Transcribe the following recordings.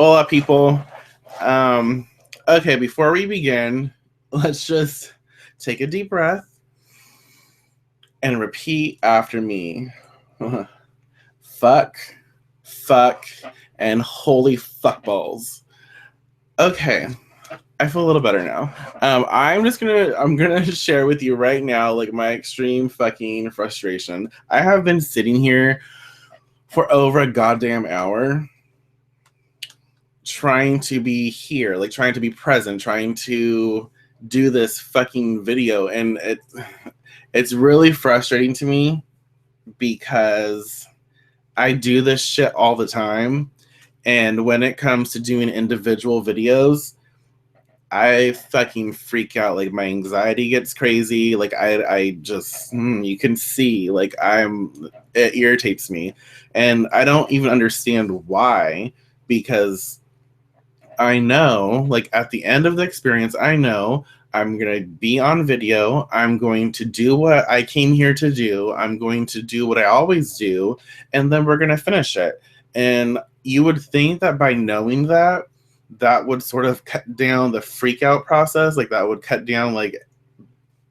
Hola, people. Okay, before we begin, let's just take a deep breath and repeat after me. Fuck, fuck, and holy fuckballs. Okay, I feel a little better now. I'm gonna share with you right now, like, my extreme fucking frustration. I have been sitting here for over a goddamn hour trying to be here, like trying to be present, trying to do this fucking video, and it's really frustrating to me because I do this shit all the time, and when it comes to doing individual videos, I fucking freak out. Like, my anxiety gets crazy. Like, I just you can see, like, it irritates me, and I don't even understand why, because I know, like, at the end of the experience, I know I'm going to be on video. I'm going to do what I came here to do. I'm going to do what I always do. And then we're going to finish it. And you would think that by knowing that, that would sort of cut down the freak out process. Like, that would cut down, like,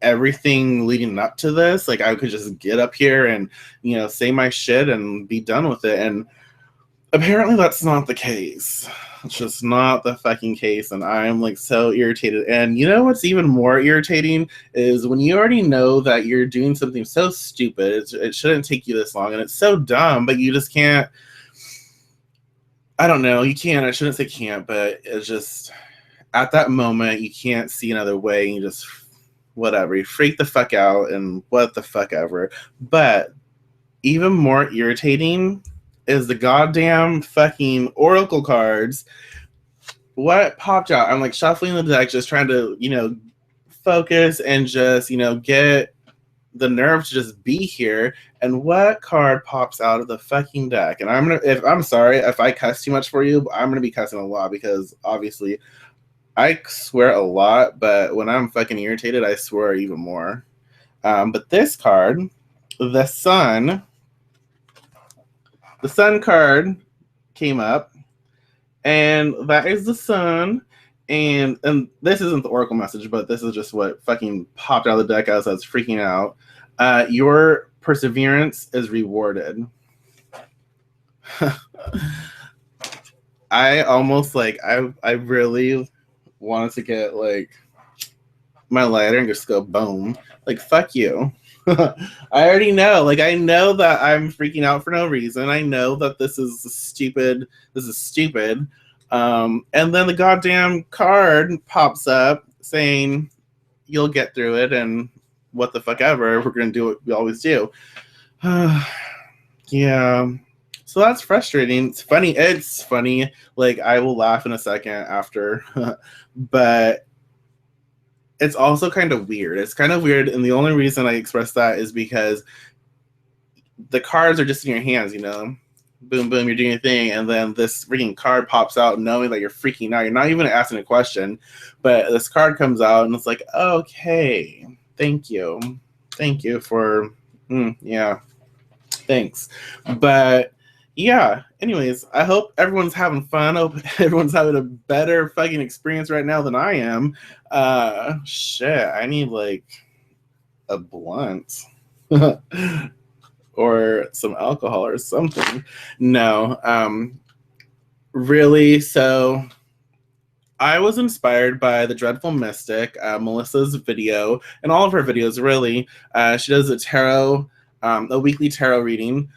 everything leading up to this. Like, I could just get up here and, say my shit and be done with it. And apparently that's not the case. It's just not the fucking case, and I'm, like, so irritated. And you know what's even more irritating is when you already know that you're doing something so stupid, it shouldn't take you this long, and it's so dumb, but you just can't. I don't know. You can't. I shouldn't say can't, but it's just at that moment you can't see another way, and you just whatever. You freak the fuck out and what the fuck ever. But even more irritating is the goddamn fucking oracle cards. What popped out? I'm, like, shuffling the deck, just trying to, focus and just, get the nerve to just be here. And what card pops out of the fucking deck? And I'm sorry if I cuss too much for you, but I'm gonna be cussing a lot because obviously I swear a lot, but when I'm fucking irritated, I swear even more. But this card, the Sun card came up, and that is the Sun. And this isn't the oracle message, but this is just what fucking popped out of the deck as I was freaking out. Your perseverance is rewarded. I almost, like, I really wanted to get, like, my lighter and just go boom. Like, fuck you. I already know. Like, I know that I'm freaking out for no reason. I know that this is stupid. And then the goddamn card pops up saying, you'll get through it, and what the fuck ever. We're going to do what we always do. Yeah. So that's frustrating. It's funny. Like, I will laugh in a second after. But it's also kind of weird. It's kind of weird, and the only reason I express that is because the cards are just in your hands, Boom, boom, you're doing your thing, and then this freaking card pops out knowing that you're freaking out. You're not even asking a question, but this card comes out, and it's like, okay, thank you. Thank you for, yeah, thanks. But yeah, anyways, I hope everyone's having fun. I hope everyone's having a better fucking experience right now than I am. Shit, I need, like, a blunt. Or some alcohol or something. No, really. So I was inspired by the Dreadful Mystic, Melissa's video, and all of her videos, really. She does a weekly tarot reading,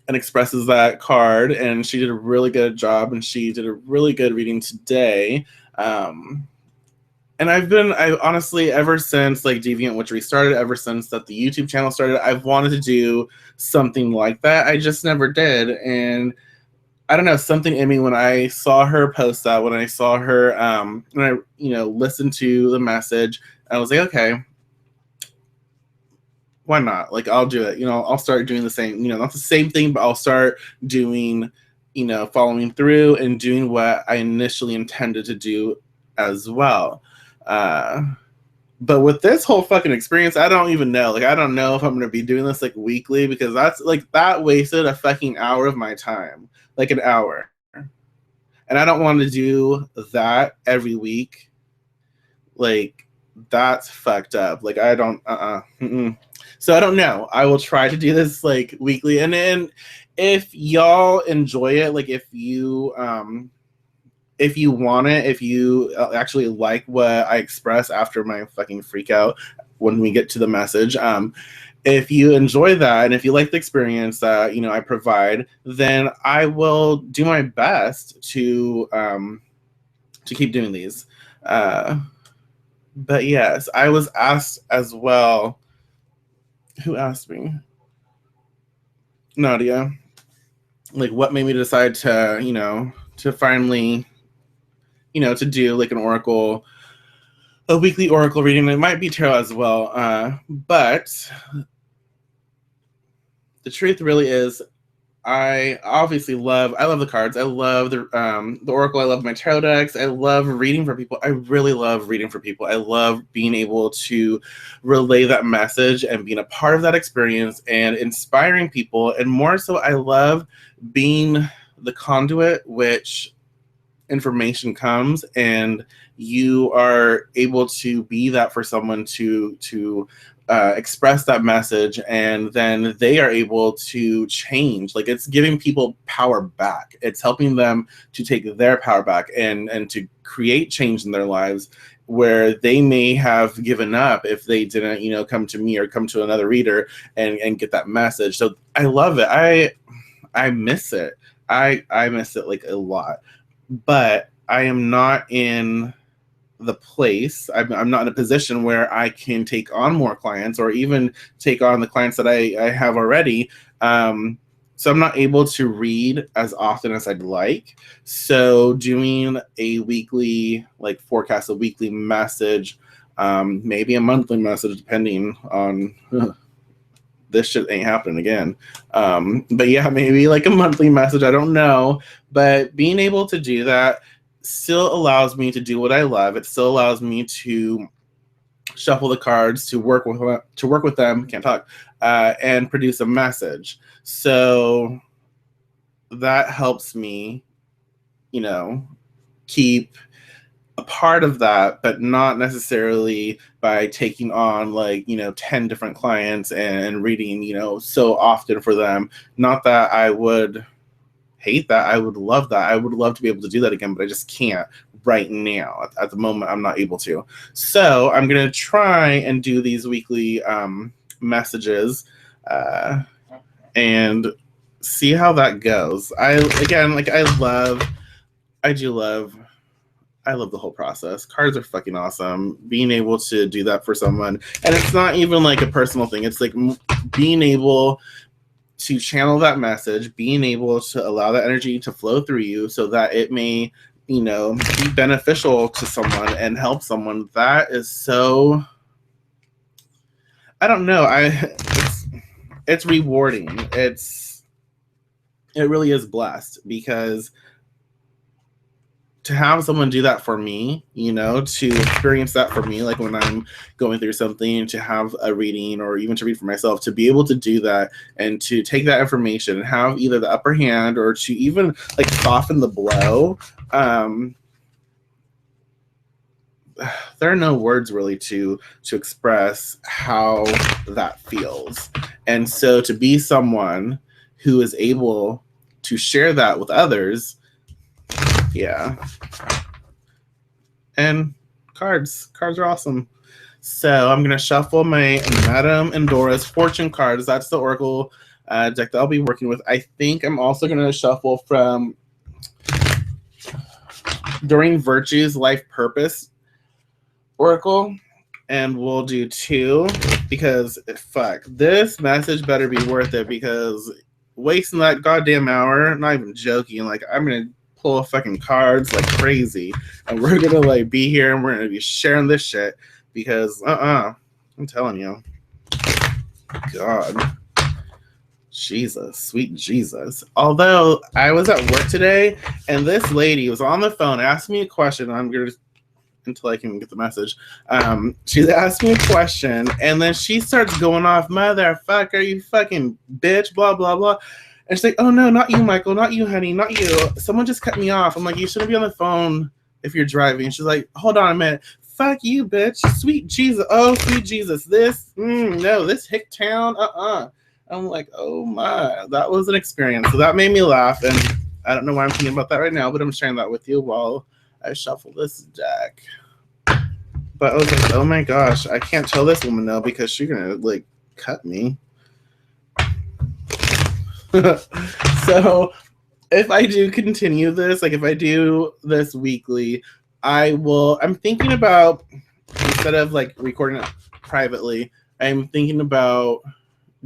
and expresses that card, and she did a really good job, and she did a really good reading today. And I honestly, ever since, like, Deviant Witchery started, ever since that the YouTube channel started, I've wanted to do something like that. I just never did. And I don't know, something in me, when I saw her post that, when I saw her, when I, listened to the message, I was like, okay, why not? Like, I'll do it. I'll start doing the same, not the same thing, but I'll start doing, following through and doing what I initially intended to do as well. But with this whole fucking experience, I don't even know. Like, I don't know if I'm going to be doing this, like, weekly, because that's, like, that wasted a fucking hour of my time. Like, an hour. And And I don't want to do that every week. Like, that's fucked up. Like, I don't, So I don't know. I will try to do this like weekly. And then if y'all enjoy it, like if you want it, if you actually like what I express after my fucking freak out when we get to the message, if you enjoy that and if you like the experience that I provide, then I will do my best to keep doing these. But yes, I was asked as well. Who asked me? Nadia. Like, what made me decide to to finally to do like a weekly oracle reading. It might be tarot as well, but the truth really is, I love the cards. I love the oracle. I love my tarot decks. I love reading for people. I really love reading for people. I love being able to relay that message and being a part of that experience and inspiring people. And more so, I love being the conduit which information comes, and you are able to be that for someone to express that message, and then they are able to change. Like, it's giving people power back. It's helping them to take their power back and to create change in their lives where they may have given up if they didn't come to me or come to another reader and get that message. So I love it. I miss it. I miss it like a lot. But I am not in the place. I'm not in a position where I can take on more clients or even take on the clients that I have already. So I'm not able to read as often as I'd like. So doing a weekly forecast, a weekly message, maybe a monthly message, depending on this shit ain't happening again. But yeah, maybe like a monthly message. I don't know. But being able to do that still allows me to do what I love. It still allows me to shuffle the cards, to work with them, can't talk, and produce a message. So that helps me, keep a part of that, but not necessarily by taking on 10 different clients and reading, so often for them. Not that I would hate that. I would love that. I would love to be able to do that again, but I just can't right now. At the moment, I'm not able to. So I'm going to try and do these weekly messages and see how that goes. I love the whole process. Cards are fucking awesome. Being able to do that for someone. And it's not even like a personal thing. It's like being able to channel that message, being able to allow that energy to flow through you so that it may, be beneficial to someone and help someone. That is so, I don't know. It's rewarding. It really is blessed, because to have someone do that for me, to experience that for me, like when I'm going through something, to have a reading or even to read for myself, to be able to do that and to take that information and have either the upper hand or to even soften the blow. There are no words really to express how that feels. And so to be someone who is able to share that with others, yeah. And cards are awesome. So I'm gonna shuffle my Madame Endoras Fortune cards. That's the Oracle deck that I'll be working with. I think I'm also gonna shuffle from Doreen Virtue's Life Purpose Oracle, and we'll do 2 because fuck, this message better be worth it, because wasting that goddamn hour, not even joking, I'm gonna pull fucking cards like crazy, and we're gonna be here and we're gonna be sharing this shit, because I'm telling you, God, Jesus, sweet Jesus. Although I was at work today and this lady was on the phone asking me a question, I'm gonna until I can get the message. She asked me a question and then she starts going off, motherfucker, you fucking bitch, blah blah blah. And she's like, oh no, not you, Michael, not you, honey, not you. Someone just cut me off. I'm like, you shouldn't be on the phone if you're driving. She's like, hold on a minute. Fuck you, bitch. Sweet Jesus. Oh, sweet Jesus. This, no, this hick town, I'm like, oh my, that was an experience. So that made me laugh. And I don't know why I'm thinking about that right now, but I'm sharing that with you while I shuffle this deck. But I was like, oh my gosh, I can't tell this woman no because she's gonna like cut me. So if I do continue this, like if I do this weekly, I'm thinking about, instead of like recording it privately, I'm thinking about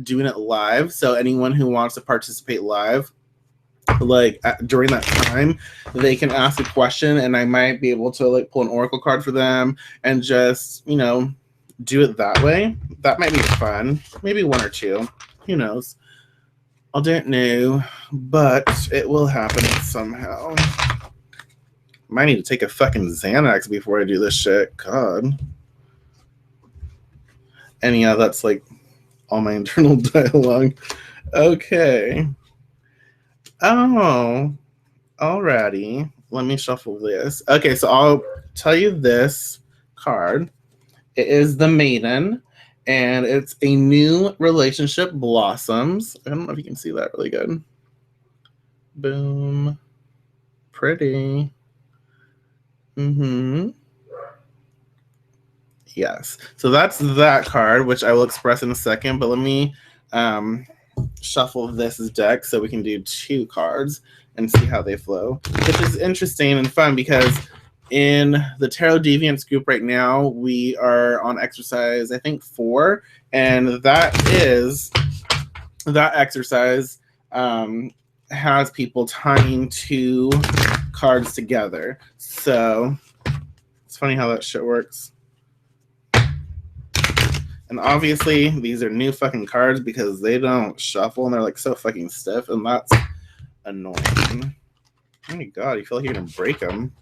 doing it live. So anyone who wants to participate live, like during that time, they can ask a question and I might be able to like pull an oracle card for them and just, you know, do it that way. That might be fun. Maybe one or two. Who knows? I don't know, but it will happen somehow. Might need to take a fucking Xanax before I do this shit. God. And yeah, that's like all my internal dialogue. Okay. Oh, alrighty. Let me shuffle this. Okay, so I'll tell you this card. It is the Maiden, and it's a new relationship blossoms. I don't know if you can see that really good. Boom. Pretty. Yes. So that's that card, which I will express in a second, but let me shuffle this deck so we can do two cards and see how they flow, which is interesting and fun because in the Tarot Deviants group right now, we are on exercise, I think 4, and that exercise has people tying 2 cards together. So it's funny how that shit works. And obviously, these are new fucking cards because they don't shuffle and they're like so fucking stiff, and that's annoying. Oh my god, you feel like you're gonna break them.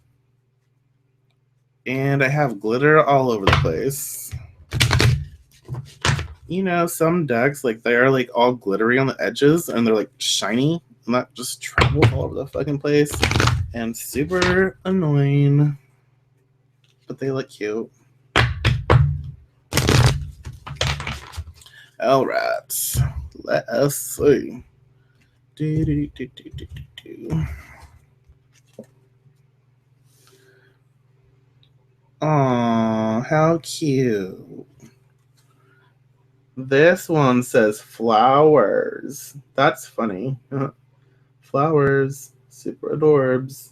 And I have glitter all over the place. You know, some decks, like, they're like all glittery on the edges and they're like shiny, and that just travels all over the fucking place. And super annoying. But they look cute. All right, let us see. Aw, how cute. This one says flowers. That's funny. Flowers, super adorbs.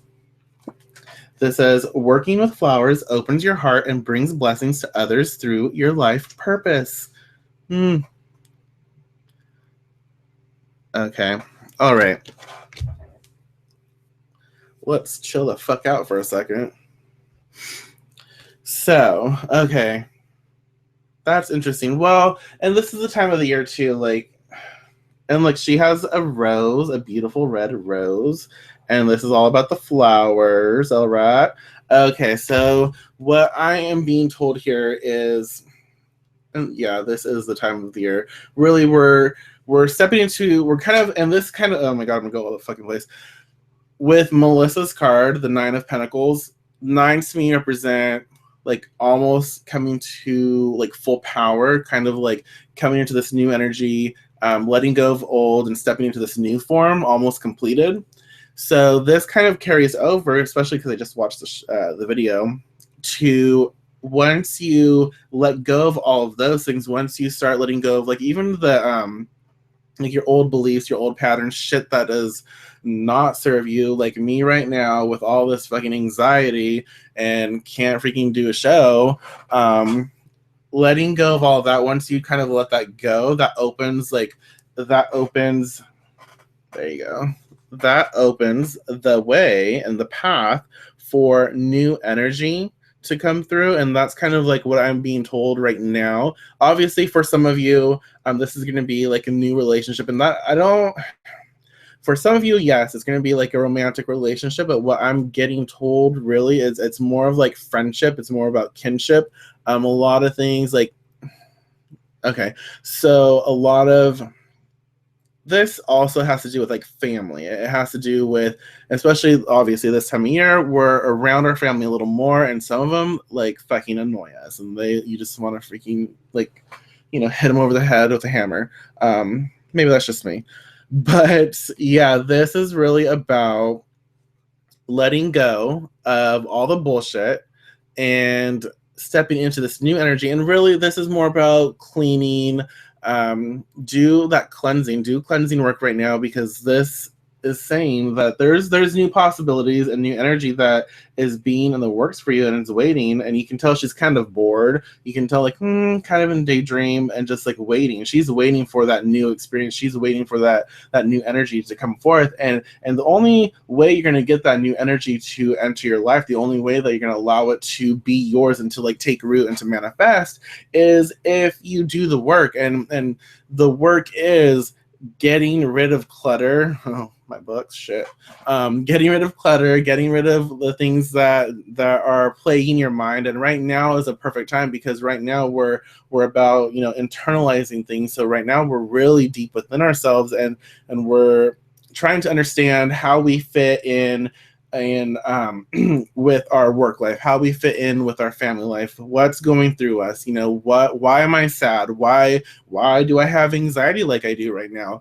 This says, working with flowers opens your heart and brings blessings to others through your life purpose. Okay. All right. Let's chill the fuck out for a second. So, okay. That's interesting. Well, and this is the time of the year too, like, and like she has a rose, a beautiful red rose, and this is all about the flowers, all right? Okay, so what I am being told here is, and yeah, this is the time of the year. Really, we're stepping into, we're kind of, and this kind of, oh my god, I'm gonna go all the fucking place. With Melissa's card, the 9 of Pentacles, 9s to me represent like almost coming to like full power, kind of like coming into this new energy, letting go of old and stepping into this new form, almost completed. So this kind of carries over, especially because I just watched the video, to once you let go of all of those things, once you start letting go of like even the like your old beliefs, your old patterns, shit that does not serve you, like me right now with all this fucking anxiety and can't freaking do a show, letting go of all of that, once you kind of let that go, that opens, there you go, that opens the way and the path for new energy to come through. And that's kind of like what I'm being told right now. Obviously for some of you, this is going to be like a new relationship, and that for some of you, yes, it's going to be like a romantic relationship, but what I'm getting told really is it's more of like friendship. It's more about kinship. A lot of things like, okay, so a lot of this also has to do with like family. It has to do with, especially obviously this time of year, we're around our family a little more, and some of them like fucking annoy us, and you just want to freaking like, hit them over the head with a hammer. Maybe that's just me, but yeah, this is really about letting go of all the bullshit and stepping into this new energy. And really, this is more about cleaning. Do that cleansing, do cleansing work right now, because this is saying that there's new possibilities and new energy that is being in the works for you, and it's waiting. And you can tell she's kind of bored. You can tell like kind of in daydream and just like waiting. She's waiting for that new experience. She's waiting for that new energy to come forth. And the only way you're going to get that new energy to enter your life, the only way that you're going to allow it to be yours and to like take root and to manifest, is if you do the work. And the work is getting rid of clutter. Oh, my books, shit. Getting rid of clutter, getting rid of the things that are plaguing your mind. And right now is a perfect time, because right now we're about internalizing things. So right now we're really deep within ourselves, and we're trying to understand how we fit in with our work life, how we fit in with our family life, what's going through us, why am I sad, why do I have anxiety like I do right now.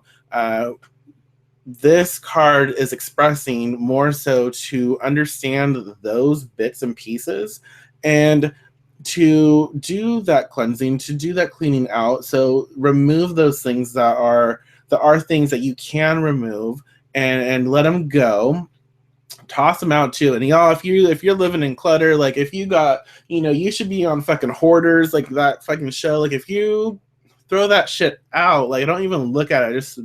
This card is expressing more so to understand those bits and pieces, and to do that cleansing, to do that cleaning out. So remove those things that are things that you can remove, and let them go. Toss them out too. And y'all, if you're living in clutter, like if you got, you should be on fucking Hoarders, like that fucking show. Like if you throw that shit out, like don't even look at it, just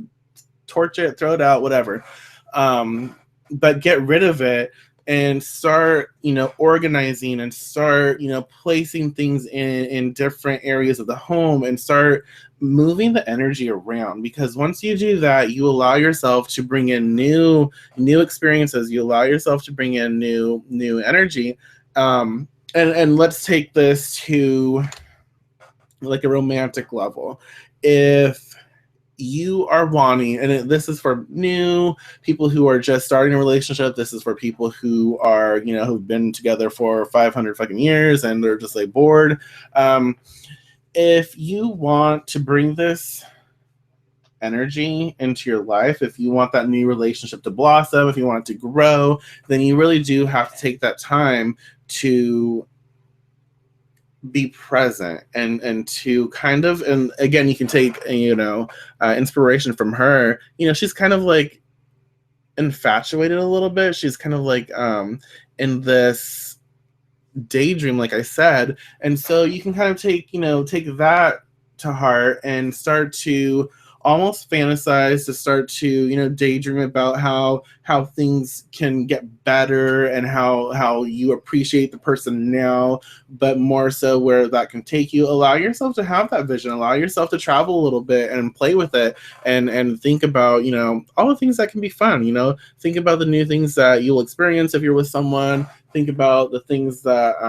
torch it, throw it out, whatever. But get rid of it and start, organizing, and start, placing things in different areas of the home, and start moving the energy around. Because once you do that, you allow yourself to bring in new experiences. You allow yourself to bring in new energy. And let's take this to like a romantic level. If you are wanting, and this is for new people who are just starting a relationship, this is for people who are, who've been together for 500 fucking years and they're just like bored. If you want to bring this energy into your life, if you want that new relationship to blossom, if you want it to grow, then you really do have to take that time to be present, and to kind of, and again, you can take inspiration from her. She's kind of like infatuated a little bit. She's kind of like in this daydream, like I said. And so you can kind of take that to heart, and start to almost fantasize, to start to daydream about how things can get better, and how you appreciate the person now, but more so where that can take you. Allow yourself to have that vision, allow yourself to travel a little bit and play with it, and think about all the things that can be fun. Think about the new things that you'll experience if you're with someone. Think about the things that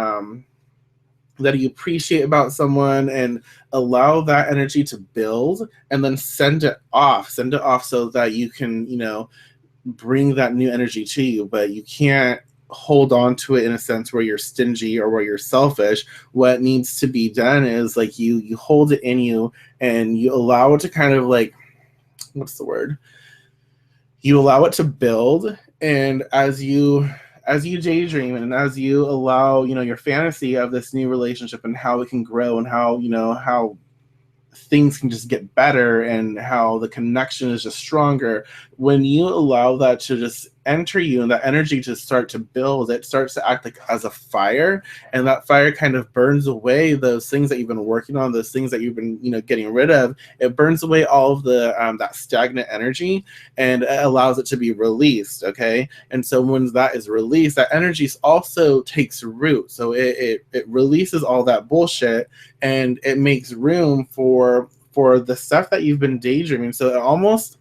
you appreciate about someone, and allow that energy to build, and then send it off so that you can bring that new energy to you. But you can't hold on to it in a sense where you're stingy or where you're selfish. What needs to be done is like you hold it in you, and you allow it to kind of like, what's the word? You allow it to build, and as you daydream, and as you allow your fantasy of this new relationship, and how it can grow, and how things can just get better, and how the connection is just stronger, when you allow that to just enter you, and that energy to start to build, it starts to act like as a fire, and that fire kind of burns away those things that you've been working on, those things that you've been getting rid of. It burns away all of the that stagnant energy, and it allows it to be released. Okay, and so when that is released, that energy also takes root. So it releases all that bullshit, and it makes room for the stuff that you've been daydreaming. So it almost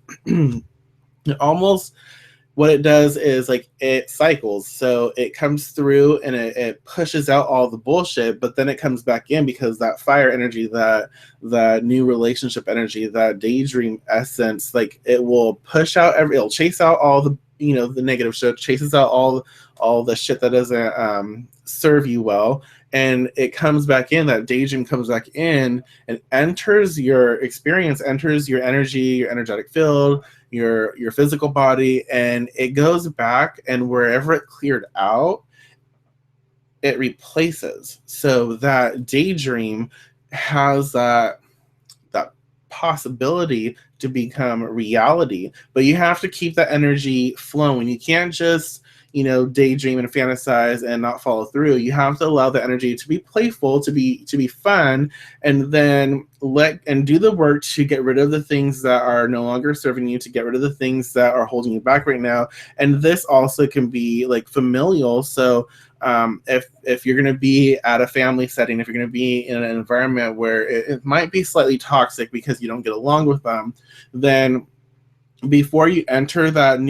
what it does is like it cycles. So it comes through and it pushes out all the bullshit, but then it comes back in because that fire energy, that new relationship energy, that daydream essence, like it will push out it'll chase out all the, you know, the negative shit, chases out all the shit that doesn't serve you well, and it comes back in. That daydream comes back in and enters your experience, enters your energy, your energetic field, your physical body, and it goes back, and wherever it cleared out, it replaces. So that daydream has that possibility to become reality, but you have to keep that energy flowing. You can't just, you know, daydream and fantasize and not follow through. You have to allow the energy to be playful, to be fun, and then do the work to get rid of the things that are no longer serving you, to get rid of the things that are holding you back right now. And this also can be like familial. So if you're going to be at a family setting, if you're going to be in an environment where it might be slightly toxic because you don't get along with them, then before you enter that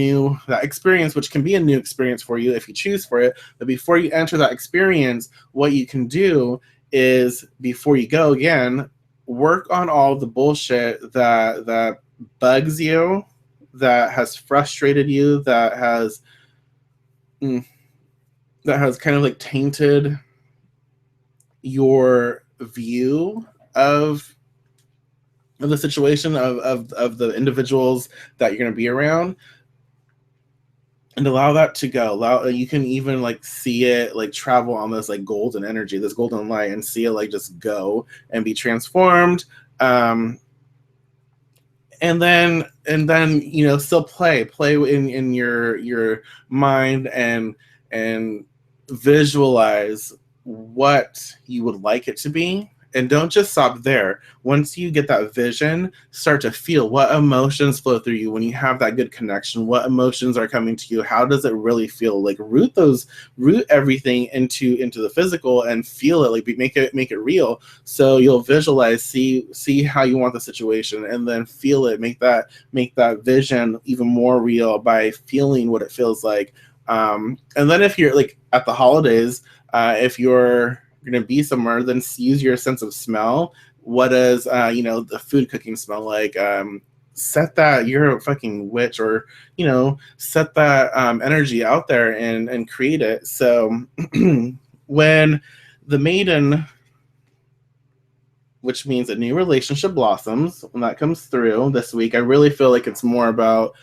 experience, which can be a new experience for you if you choose for it, but before you enter that experience, what you can do is, before you go again, work on all the bullshit that bugs you, that has frustrated you, that has kind of like tainted your view of the situation, of the individuals that you're going to be around, and allow that to go. You can even like see it like travel on this like golden energy, this golden light, and see it like just go and be transformed. And then you know, still play in your mind, and visualize what you would like it to be. And don't just stop there. Once you get that vision, start to feel what emotions flow through you when you have that good connection. What emotions are coming to you? How does it really feel? Like root everything into the physical and feel it. Like make it real. So you'll visualize, see how you want the situation, and then feel it. Make that vision even more real by feeling what it feels like. And then if you're like at the holidays, if you're going to be somewhere, then use your sense of smell. What does you know, the food cooking smell like? Set that, you're a fucking witch, or you know, set that energy out there and create it. So when the maiden, which means a new relationship blossoms, when that comes through this week, I really feel like it's more about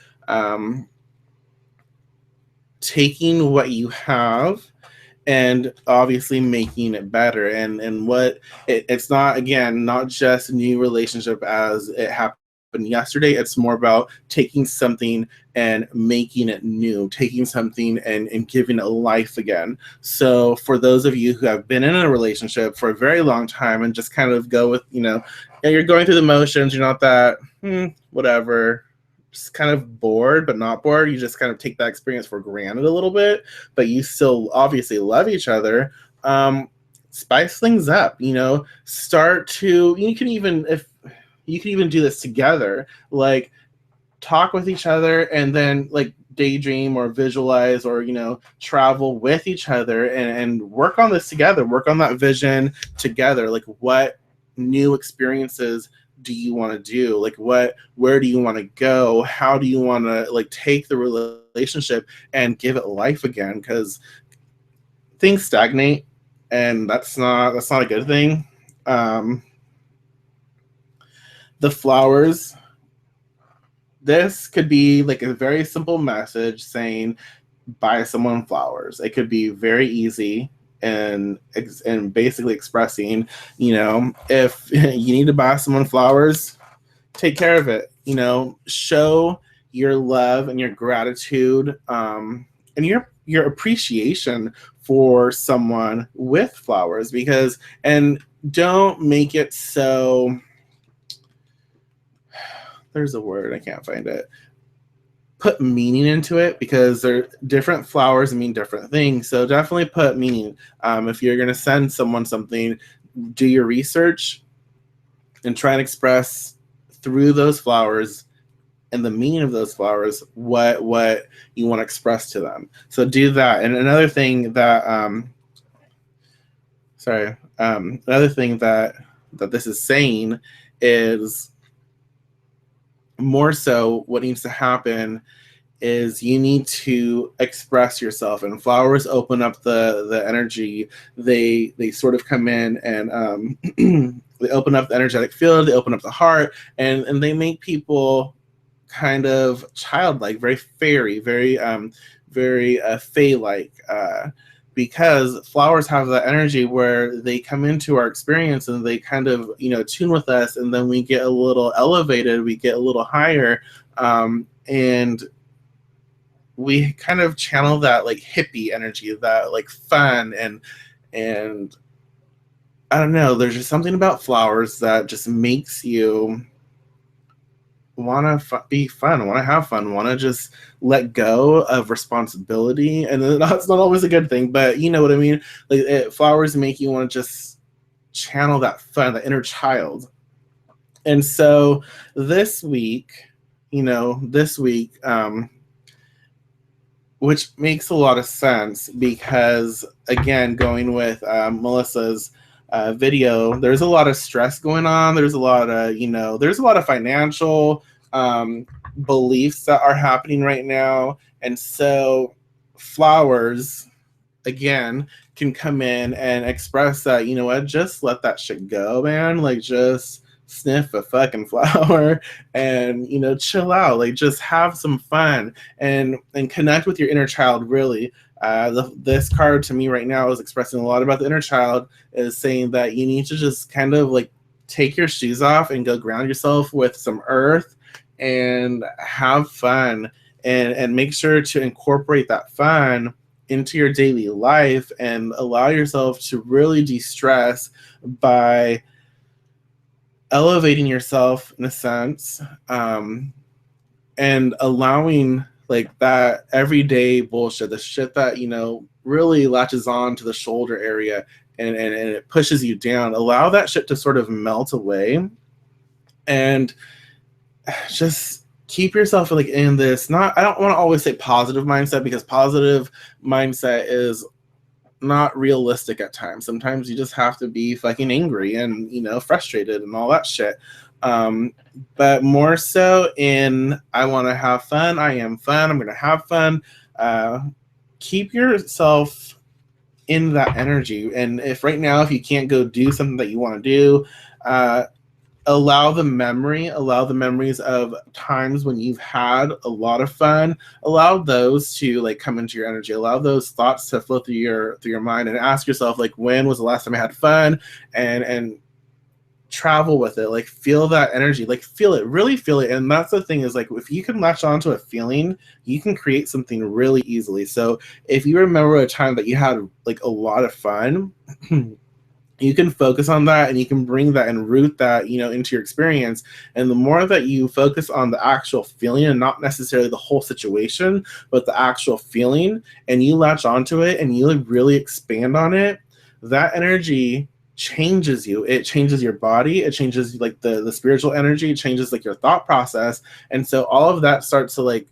taking what you have and obviously making it better. And what it's not, again, not just new relationship as it happened yesterday. It's more about taking something and making it new, taking something and giving it life again. So for those of you who have been in a relationship for a very long time and just kind of go with, you know, you're going through the motions, you're not that whatever, just kind of bored, but not bored. You just kind of take that experience for granted a little bit, but you still obviously love each other. Spice things up, you know, you can even do this together, like talk with each other and then like daydream or visualize or, you know, travel with each other and work on this together, work on that vision together. Like what new experiences do you want to do? Like where do you want to go? How do you want to like take the relationship and give it life again? Because things stagnate, and that's not a good thing. The flowers, this could be like a very simple message saying buy someone flowers. It could be very easy and basically expressing, you know, if you need to buy someone flowers, take care of it. You know, show your love and your gratitude, and your appreciation for someone with flowers. Because, and don't make it so, there's a word, I can't find it. Put meaning into it, because they're different flowers mean different things. So definitely put meaning. If you're going to send someone something, do your research and try and express through those flowers and the meaning of those flowers, what you want to express to them. So do that. And another thing that another thing that this is saying is, more so what needs to happen is you need to express yourself, and flowers open up the energy. They sort of come in and they open up the energetic field, they open up the heart, and they make people kind of childlike, very fairy, very fae-like, because flowers have that energy where they come into our experience and they kind of, you know, tune with us, and then we get a little elevated, we get a little higher, and we kind of channel that like hippie energy, that like fun, and I don't know, there's just something about flowers that just makes you want to be fun, want to have fun, want to just let go of responsibility. And that's not always a good thing, but you know what I mean? Like flowers make you want to just channel that fun, that inner child. And so this week, which makes a lot of sense because, again, going with Melissa's video, there's a lot of stress going on. There's a lot of, there's a lot of financial beliefs that are happening right now. And so flowers, again, can come in and express that, you know what, just let that shit go, man. Like, just sniff a fucking flower and, chill out. Like, just have some fun and connect with your inner child, really. This card to me right now is expressing a lot about the inner child, is saying that you need to just kind of like take your shoes off and go ground yourself with some earth and have fun, and make sure to incorporate that fun into your daily life and allow yourself to really de-stress by elevating yourself in a sense, and allowing like that everyday bullshit, the shit that, really latches on to the shoulder area and it pushes you down. Allow that shit to sort of melt away and just keep yourself like in this, I don't want to always say positive mindset, because positive mindset is not realistic at times. Sometimes you just have to be fucking angry and, frustrated and all that shit. But more so in, I want to have fun. I am fun. I'm going to have fun. Keep yourself in that energy. And if right now, if you can't go do something that you want to do, allow the memories of times when you've had a lot of fun. Allow those to like come into your energy. Allow those thoughts to flow through your mind, and ask yourself, like, when was the last time I had fun? And travel with it. Like, feel that energy. Like, feel it. Really feel it. And that's the thing, is like, if you can latch onto a feeling, you can create something really easily. So if you remember a time that you had like a lot of fun, you can focus on that, and you can bring that and root that, into your experience. And the more that you focus on the actual feeling and not necessarily the whole situation, but the actual feeling, and you latch onto it and you really expand on it, that energy changes you. It changes your body. It changes like the spiritual energy. It changes like your thought process. And so all of that starts to like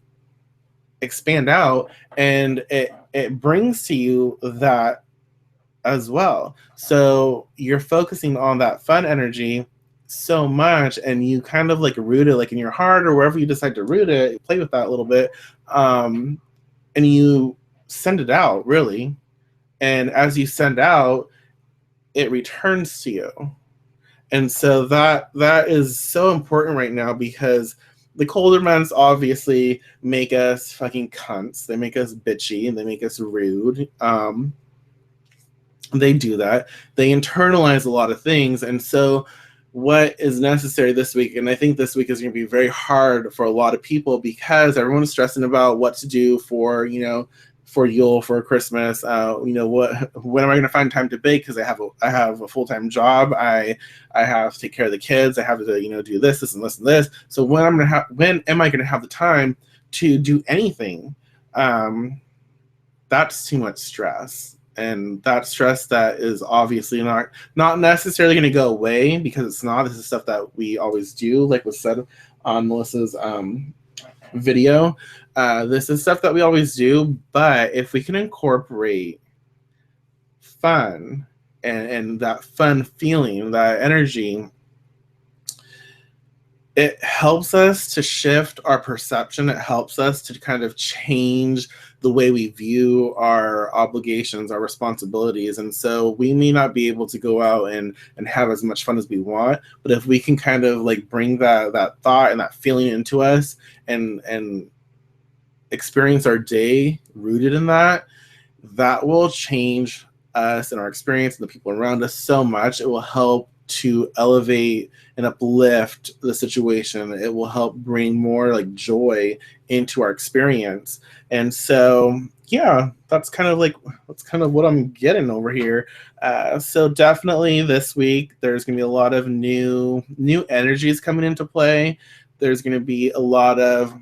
expand out, and it brings to you that as well. So you're focusing on that fun energy so much, and you kind of like root it like in your heart or wherever you decide to root it, play with that a little bit, and you send it out, really. And as you send out, it returns to you. And so that is so important right now, because the colder months obviously make us fucking cunts. They make us bitchy and they make us rude. They do that. They internalize a lot of things. And so what is necessary this week, and I think this week is going to be very hard for a lot of people, because everyone's stressing about what to do for, for Yule, for Christmas. When am I going to find time to bake? Because I have a full-time job. I have to take care of the kids. I have to, do this and this and this. So when am I going to have the time to do anything? That's too much stress. And that stress that is obviously not necessarily going to go away, because it's not. This is stuff that we always do, like was said on Melissa's video. This is stuff that we always do, but if we can incorporate fun and that fun feeling, that energy, it helps us to shift our perception. It helps us to kind of change the way we view our obligations, our responsibilities. And so we may not be able to go out and have as much fun as we want, but if we can kind of like bring that thought and that feeling into us and experience our day rooted in that, that will change us and our experience and the people around us so much. It will help to elevate and uplift the situation. It will help bring more like joy into our experience. And so, yeah, that's kind of what I'm getting over here. So definitely this week, there's going to be a lot of new energies coming into play. There's going to be a lot of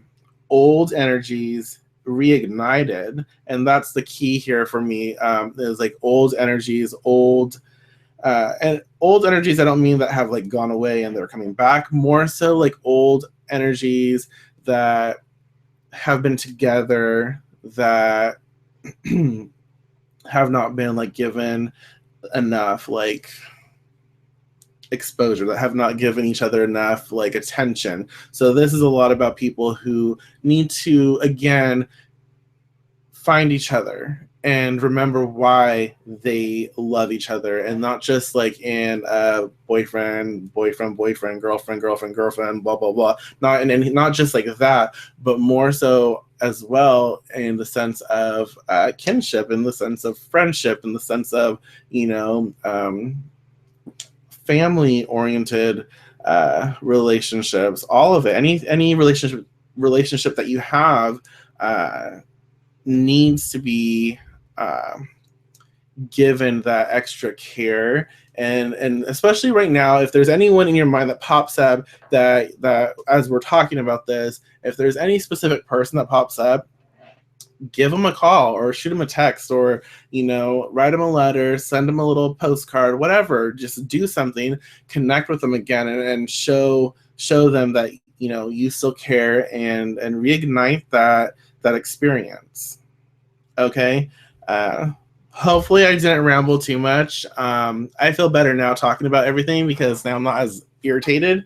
old energies reignited, and that's the key here for me. Is like old energies, and old energies, I don't mean that have like gone away and they're coming back, more so like old energies that have been together, that have not been like given enough like exposure, that have not given each other enough like attention. So this is a lot about people who need to again find each other and remember why they love each other, and not just like in boyfriend, girlfriend, blah blah blah. Not just like that, but more so as well in the sense of kinship, in the sense of friendship, in the sense of family oriented relationships. All of it, any relationship that you have needs to be given that extra care, and especially right now, if there's anyone in your mind that pops up, that as we're talking about this, if there's any specific person that pops up, give them a call or shoot them a text, or write them a letter, send them a little postcard, whatever. Just do something, connect with them again, and show them that you still care, and reignite that experience. Okay. Hopefully I didn't ramble too much. I feel better now talking about everything because now I'm not as irritated,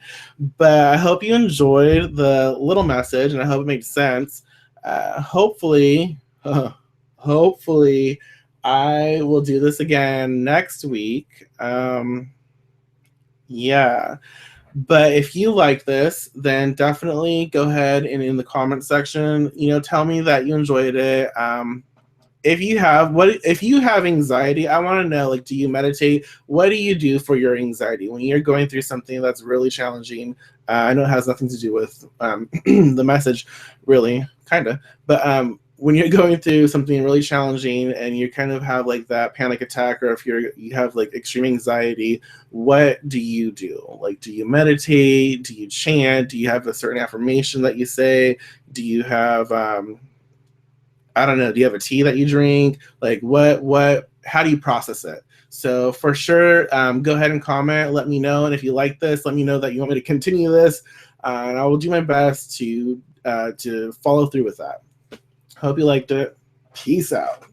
but I hope you enjoyed the little message, and I hope it made sense. Hopefully I will do this again next week. Yeah. But if you like this, then definitely go ahead and in the comment section, tell me that you enjoyed it. If you have anxiety, I want to know, like, do you meditate? What do you do for your anxiety when you're going through something that's really challenging? I know it has nothing to do with the message, really, kind of. But when you're going through something really challenging and you kind of have like that panic attack, or if you have like extreme anxiety, what do you do? Like, do you meditate? Do you chant? Do you have a certain affirmation that you say? Do you have I don't know, do you have a tea that you drink? Like how do you process it? So for sure, go ahead and comment, let me know. And if you like this, let me know that you want me to continue this. And I will do my best to follow through with that. Hope you liked it. Peace out.